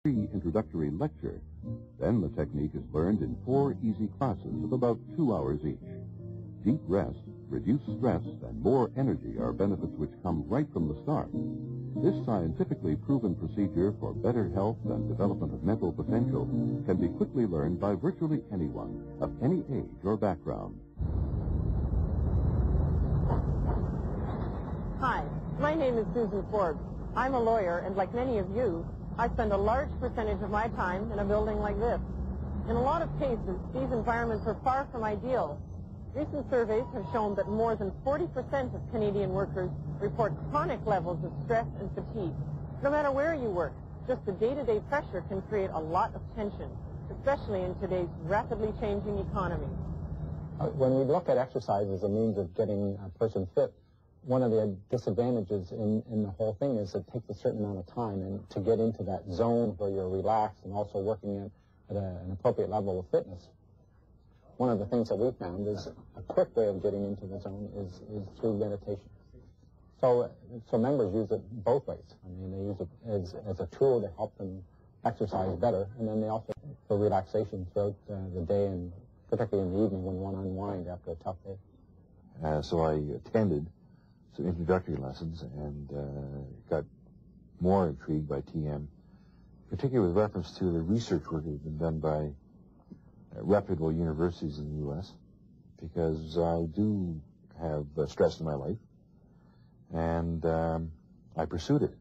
Introductory lecture. Then the technique is learned in 4 easy classes of about 2 hours each. Deep rest, reduced stress, and more energy are benefits which come right from the start. This scientifically proven procedure for better health and development of mental potential can be quickly learned by virtually anyone of any age or background. Hi, my name is Susan Forbes. I'm a lawyer, and like many of you, I spend a large percentage of my time in a building like this. In a lot of cases, these environments are far from ideal. Recent surveys have shown that more than 40% of Canadian workers report chronic levels of stress and fatigue. No matter where you work, just the day-to-day pressure can create a lot of tension, especially in today's rapidly changing economy. When we look at exercise as a means of getting a person fit, one of the disadvantages in the whole thing is it takes a certain amount of time, and to get into that zone where you're relaxed and also working at an appropriate level of fitness. One of the things that we've found is a quick way of getting into the zone is through meditation. So members use it both ways. I mean, they use it as a tool to help them exercise better, and then they also for relaxation throughout the day, and particularly in the evening when you want to unwind after a tough day. So I attended some introductory lessons and got more intrigued by TM, particularly with reference to the research work that has been done by reputable universities in the U.S., because I do have stress in my life, and I pursued it.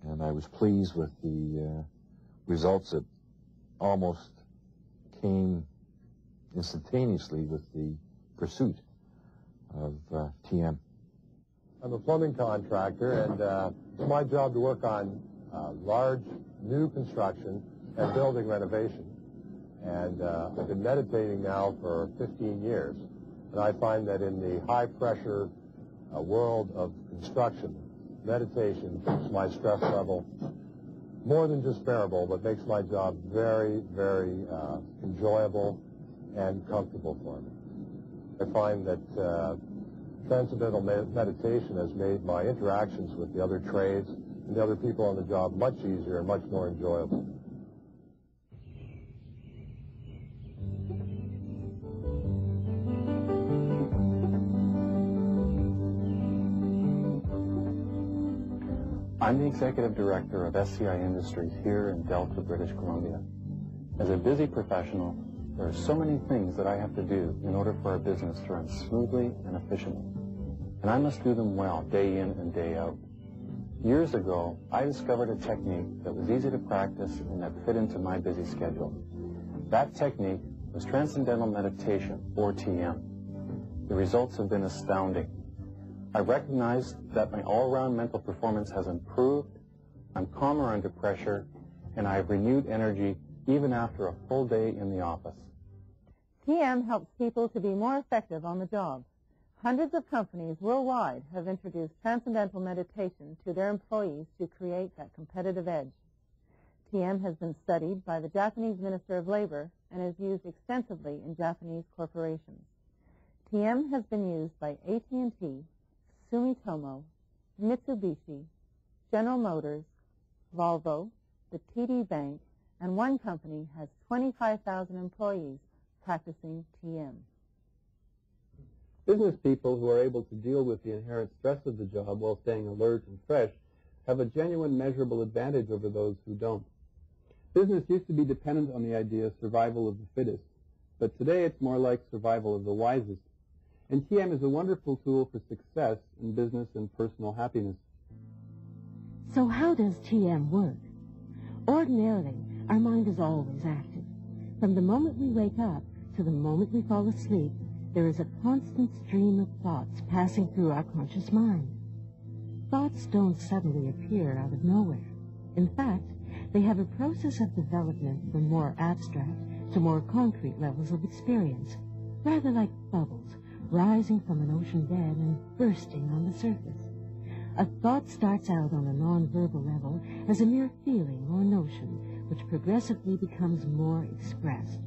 And I was pleased with the results that almost came instantaneously with the pursuit of TM. I'm a plumbing contractor, and it's my job to work on large new construction and building renovation. And I've been meditating now for 15 years, and I find that in the high-pressure world of construction, meditation keeps my stress level more than just bearable, but makes my job very, very enjoyable and comfortable for me. I find that transcendental meditation has made my interactions with the other trades and the other people on the job much easier and much more enjoyable. I'm the Executive Director of SCI Industries here in Delta, British Columbia. As a busy professional, there are so many things that I have to do in order for our business to run smoothly and efficiently. And I must do them well, day in and day out. Years ago, I discovered a technique that was easy to practice and that fit into my busy schedule. That technique was Transcendental Meditation, or TM. The results have been astounding. I recognized that my all-around mental performance has improved, I'm calmer under pressure, and I have renewed energy even after a full day in the office. TM helps people to be more effective on the job. Hundreds of companies worldwide have introduced transcendental meditation to their employees to create that competitive edge. TM has been studied by the Japanese Minister of Labor and is used extensively in Japanese corporations. TM has been used by AT&T, Sumitomo, Mitsubishi, General Motors, Volvo, the TD Bank, and one company has 25,000 employees practicing TM. Business people who are able to deal with the inherent stress of the job while staying alert and fresh have a genuine measurable advantage over those who don't. Business used to be dependent on the idea of survival of the fittest, but today it's more like survival of the wisest. And TM is a wonderful tool for success in business and personal happiness. So how does TM work? Ordinarily, our mind is always active. From the moment we wake up to the moment we fall asleep, there is a constant stream of thoughts passing through our conscious mind. Thoughts don't suddenly appear out of nowhere. In fact, they have a process of development from more abstract to more concrete levels of experience, rather like bubbles rising from an ocean bed and bursting on the surface. A thought starts out on a non-verbal level as a mere feeling or notion, which progressively becomes more expressed.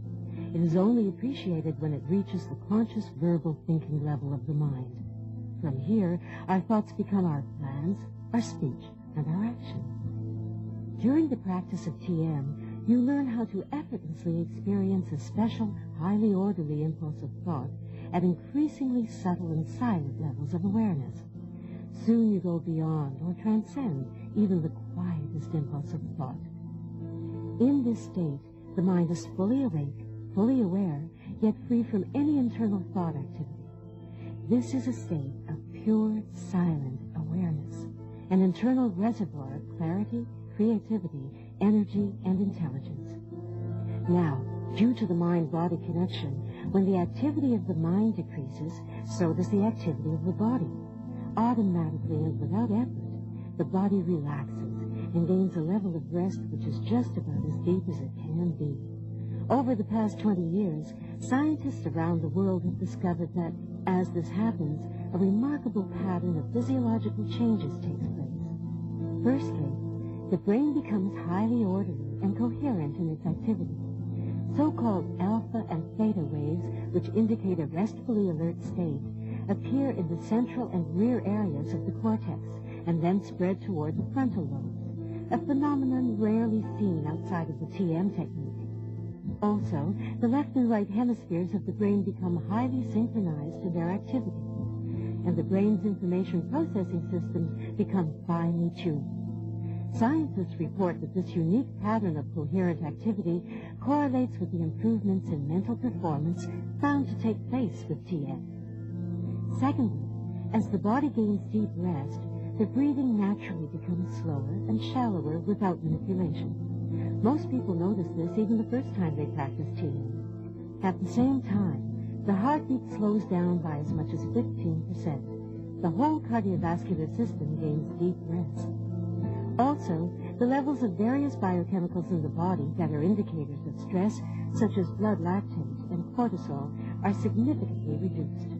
It is only appreciated when it reaches the conscious verbal thinking level of the mind. From here, our thoughts become our plans, our speech, and our action. During the practice of TM, you learn how to effortlessly experience a special, highly orderly impulse of thought at increasingly subtle and silent levels of awareness. Soon you go beyond or transcend even the quietest impulse of thought. In this state, the mind is fully awake, fully aware, yet free from any internal thought activity. This is a state of pure, silent awareness, an internal reservoir of clarity, creativity, energy, and intelligence. Now, due to the mind-body connection, when the activity of the mind decreases, so does the activity of the body. Automatically and without effort, the body relaxes and gains a level of rest which is just about as deep as it can be. Over the past 20 years, scientists around the world have discovered that, as this happens, a remarkable pattern of physiological changes takes place. Firstly, the brain becomes highly orderly and coherent in its activity. So-called alpha and theta waves, which indicate a restfully alert state, appear in the central and rear areas of the cortex and then spread toward the frontal lobes, a phenomenon rarely seen outside of the TM technique. Also, the left and right hemispheres of the brain become highly synchronized in their activity, and the brain's information processing systems become finely tuned. Scientists report that this unique pattern of coherent activity correlates with the improvements in mental performance found to take place with TM. Secondly, as the body gains deep rest, the breathing naturally becomes slower and shallower without manipulation. Most people notice this even the first time they practice TM. At the same time, the heartbeat slows down by as much as 15%. The whole cardiovascular system gains deep rest. Also, the levels of various biochemicals in the body that are indicators of stress, such as blood lactate and cortisol, are significantly reduced,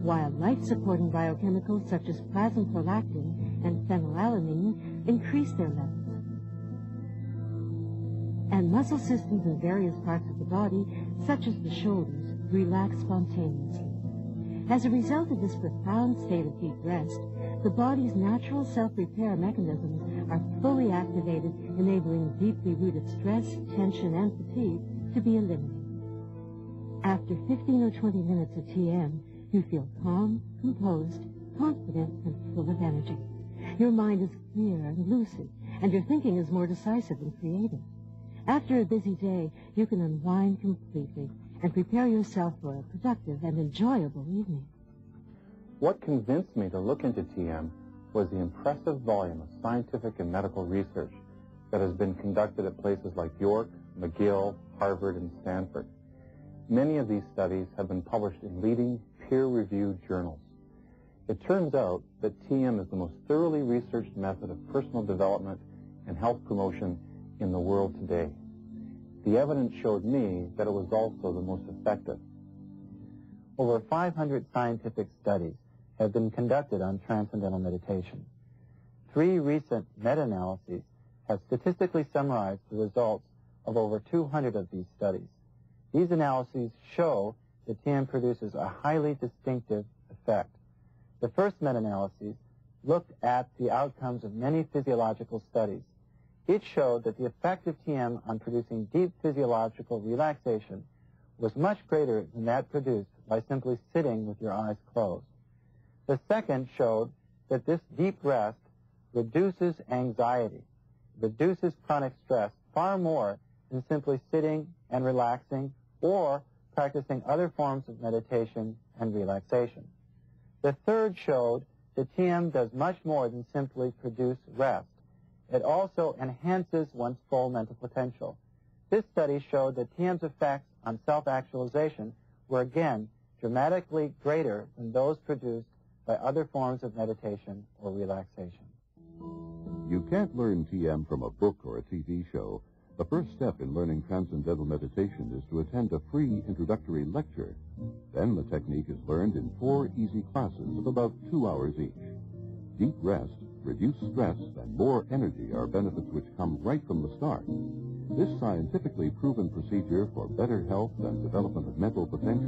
while life-supporting biochemicals such as plasma prolactin and phenylalanine increase their levels. And muscle systems in various parts of the body, such as the shoulders, relax spontaneously. As a result of this profound state of deep rest, the body's natural self-repair mechanisms are fully activated, enabling deeply rooted stress, tension, and fatigue to be eliminated. After 15 or 20 minutes of TM, you feel calm, composed, confident, and full of energy. Your mind is clear and lucid, and your thinking is more decisive and creative. After a busy day, you can unwind completely and prepare yourself for a productive and enjoyable evening. What convinced me to look into TM was the impressive volume of scientific and medical research that has been conducted at places like York, McGill, Harvard, and Stanford. Many of these studies have been published in leading peer-reviewed journals. It turns out that TM is the most thoroughly researched method of personal development and health promotion in the world today. The evidence showed me that it was also the most effective. Over 500 scientific studies have been conducted on transcendental meditation. 3 recent meta-analyses have statistically summarized the results of over 200 of these studies. These analyses show that TM produces a highly distinctive effect. The first meta-analysis looked at the outcomes of many physiological studies. It showed that the effect of TM on producing deep physiological relaxation was much greater than that produced by simply sitting with your eyes closed. The second showed that this deep rest reduces anxiety, reduces chronic stress far more than simply sitting and relaxing or practicing other forms of meditation and relaxation. The third showed that TM does much more than simply produce rest. It also enhances one's full mental potential. This study showed that TM's effects on self-actualization were again dramatically greater than those produced by other forms of meditation or relaxation. You can't learn TM from a book or a TV show. The first step in learning transcendental meditation is to attend a free introductory lecture. Then the technique is learned in 4 easy classes of about 2 hours each. Deep rest, reduced stress, and more energy are benefits which come right from the start. This scientifically proven procedure for better health and development of mental potential